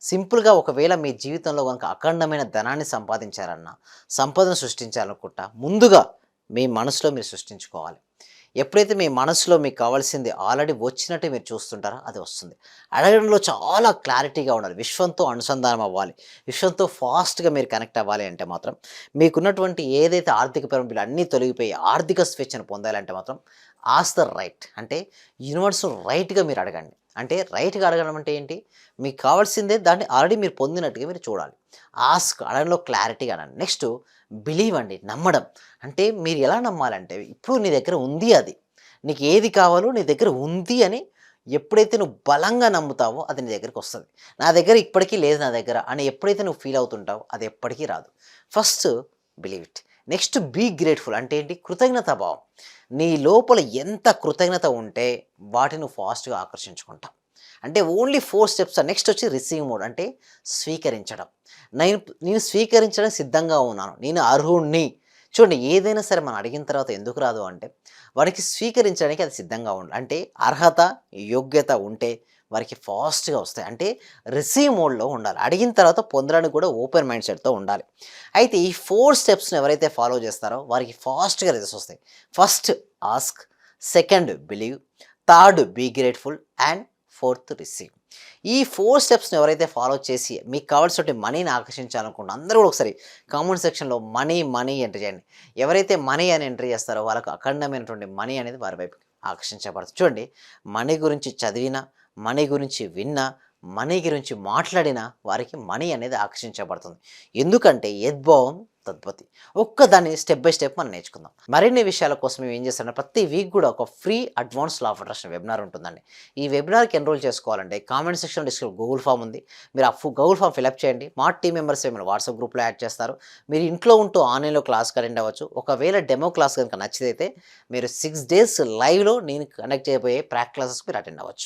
సింపుల్‌గా ఒకవేళ మీ జీవితంలో గనుక అఖండమైన ధనాన్ని సంపాదించాలన్నా, సంపదను సృష్టించాలనుకుంటా, ముందుగా మీ మనసులో మీరు సృష్టించుకోవాలి. ఎప్పుడైతే మీ మనసులో మీకు కావాల్సింది ఆల్రెడీ వచ్చినట్టే మీరు చూస్తుంటారో అది వస్తుంది. అడగడంలో చాలా క్లారిటీగా ఉండాలి. విశ్వంతో అనుసంధానం అవ్వాలి. విశ్వంతో ఫాస్ట్‌గా మీరు కనెక్ట్ అవ్వాలి అంటే మాత్రం, మీకున్నటువంటి ఏదైతే ఆర్థిక పరిమితులు అన్నీ తొలగిపోయి ఆర్థిక స్వేచ్ఛను పొందాలంటే మాత్రం ఆస్క్ ద రైట్. అంటే యూనివర్స్‌ను రైట్‌గా మీరు అడగండి. అంటే రైట్‌గా అడగడం అంటే ఏంటి? మీకు కావాల్సిందే దాన్ని ఆల్రెడీ మీరు పొందినట్టుగా మీరు చూడాలి. ఆస్క్ అడగడంలో క్లారిటీగా అనండి. నెక్స్టు బిలీవ్ అండి. నమ్మడం. అంటే మీరు ఎలా నమ్మాలంటే ఇప్పుడు నీ దగ్గర ఉంది అది. నీకు ఏది కావాలో నీ దగ్గర ఉంది అని ఎప్పుడైతే నువ్వు బలంగా నమ్ముతావో అది నీ దగ్గరికొస్తది. నా దగ్గర ఇప్పటికి లేదు నా దగ్గర అని ఎప్పుడైతే నువ్వు ఫీల్ అవుతుంటావో అది ఎప్పటికీ రాదు. First believe it. Next be grateful అంటే ఏంటి? కృతజ్ఞతా భావం. నీ లోపల ఎంత కృతజ్ఞత ఉంటే వాటిని నువ్వు ఫాస్ట్‌గా ఆకర్షించుకుంటావు. అంటే ఓన్లీ 4 స్టెప్స్. నెక్స్ట్ వచ్చి రిసీవ్ మోడ్ అంటే స్వీకరించడం. నేను నేను స్వీకరించడానికి సిద్ధంగా ఉన్నాను. నేను అర్హుడిని. చూడండి ఏదైనా సరే మనం అడిగిన తర్వాత ఎందుకు రాదు అంటే, వారికి స్వీకరించడానికి అది సిద్ధంగా ఉండాలి. అంటే అర్హత, యోగ్యత ఉంటే వారికి ఫాస్ట్‌గా వస్తాయి. అంటే రిసీవ్ మోడ్‌లో ఉండాలి. అడిగిన తర్వాత పొందడానికి కూడా ఓపెన్ మైండ్ సెట్‌తో ఉండాలి. అయితే ఈ 4 స్టెప్స్‌ని ఎవరైతే ఫాలో చేస్తారో వారికి ఫాస్ట్‌గా రిజల్ట్స్ వస్తాయి. First ask, second believe, third be grateful and fourth receive. ఈ 4 స్టెప్స్‌ని ఎవరైతే ఫాలో చేసి మీకు కావాల్సినటువంటి మనీని ఆకర్షించాలనుకుంటున్నారో అందరూ కూడా ఒకసారి కామెంట్ సెక్షన్‌లో మనీ, మనీ ఎంటర్ చేయండి. ఎవరైతే మనీ అని ఎంటర్ చేస్తారో వాళ్ళకు అఖండమైనటువంటి మనీ అనేది వారి వైపుకి ఆకర్షించబడుతుంది. చూడండి మనీ గురించి చదివినా, మనీ గురించి విన్నా, మనీ గురించి మాట్లాడినా వారికి మనీ అనేది ఆకర్షించబడుతుంది. ఎందుకంటే యద్భావం తద్భవతి. ఒక్కదాన్ని స్టెప్ బై స్టెప్ మనం నేర్చుకుందాం. మరిన్ని విషయాల కోసం మేము ఏం చేస్తామంటే ప్రతి వీక్ కూడా ఒక free advance law of attraction webinar ఉంటుందండి. ఈ వెబినార్‌కి ఎన్రోల్ చేసుకోవాలంటే కామెంట్ సెక్షన్‌లో గూగుల్ ఫామ్ ఉంది. మీరు ఆ గూగుల్ ఫామ్ ఫిలప్ చేయండి. మా టీమ్ మెంబర్స్ మిమ్మల్ని వాట్సాప్ గ్రూప్‌లో యాడ్ చేస్తారు. మీరు ఇంట్లో ఉంటూ ఆన్‌లైన్‌లో క్లాస్‌కి అటెండ్ అవ్వచ్చు. ఒకవేళ డెమో క్లాస్ గనుక నచ్చితే మీరు 6 డేస్ లైవ్‌లో నేను కండక్ట్ చేయబోయే ప్రాక్టికల్ క్లాసెస్‌కి మీరు అటెండ్ అవ్వచ్చు.